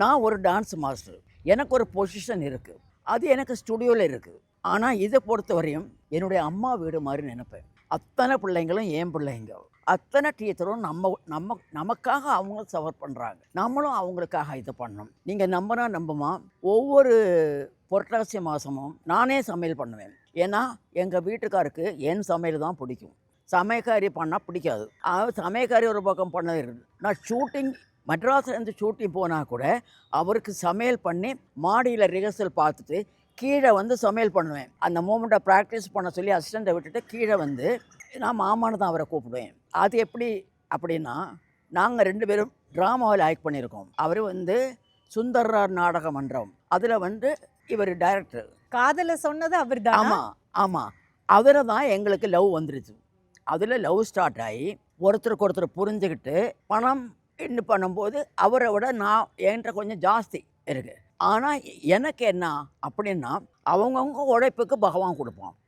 நான் ஒரு dance master. எனக்கு ஒரு பொசிஷன் இருக்குது. அது எனக்கு ஸ்டுடியோவில் இருக்குது. ஆனால் இதை பொறுத்தவரையும் என்னுடைய அம்மா வீடு மாதிரி நினைப்பேன். அத்தனை பிள்ளைங்களும் என் பிள்ளைங்க. அத்தனை டீச்சரும் நமக்காக அவங்க சஃபர் பண்ணுறாங்க. நம்மளும் அவங்களுக்காக இது பண்ணணும். நீங்கள் நம்பினா நம்புமா, ஒவ்வொரு புரட்டாசி மாதமும் நானே சமையல் பண்ணுவேன். ஏன்னா எங்கள் வீட்டுக்காருக்கு என் சமையல் தான் பிடிக்கும். சமையல்காரி பண்ணால் பிடிக்காது. சமையல்காரி ஒரு பக்கம் பண்ணது இருக்குது. நான் ஷூட்டிங் மெட்ராஸ்லேருந்து ஷூட்டிங் போனால் கூட அவருக்கு சமையல் பண்ணி மாடியில் ரிஹர்சல் பார்த்துட்டு கீழே வந்து சமையல் பண்ணுவேன். அந்த மூமெண்ட்டை ப்ராக்டிஸ் பண்ண சொல்லி அசிஸ்டண்ட்டை விட்டுட்டு கீழே வந்து நான் மாமான்னு தான் அவரை கூப்பிடுவேன். அது எப்படி அப்படின்னா, நாங்கள் 2 பேரும் ட்ராமாவில் ஆக்ட் பண்ணியிருக்கோம். அவர் வந்து சுந்தர்ரார் நாடக மன்றம், அதில் வந்து இவர் டைரக்டர். காதல சொன்னது அவர்தானா? ஆமாம் ஆமாம். அவரை தான் எங்களுக்கு லவ் வந்துருச்சு. அதில் லவ் ஸ்டார்ட் ஆகி ஒருத்தருக்கு ஒருத்தர் புரிஞ்சுக்கிட்டு பணம் என்ன பண்ணும்போது அவரை விட நான் என்கிட்ட கொஞ்சம் ஜாஸ்தி இருக்குது. ஆனால் எனக்கு என்ன அப்படின்னா, அவங்கவுங்க உழைப்புக்கு பகவான் கொடுப்பான்.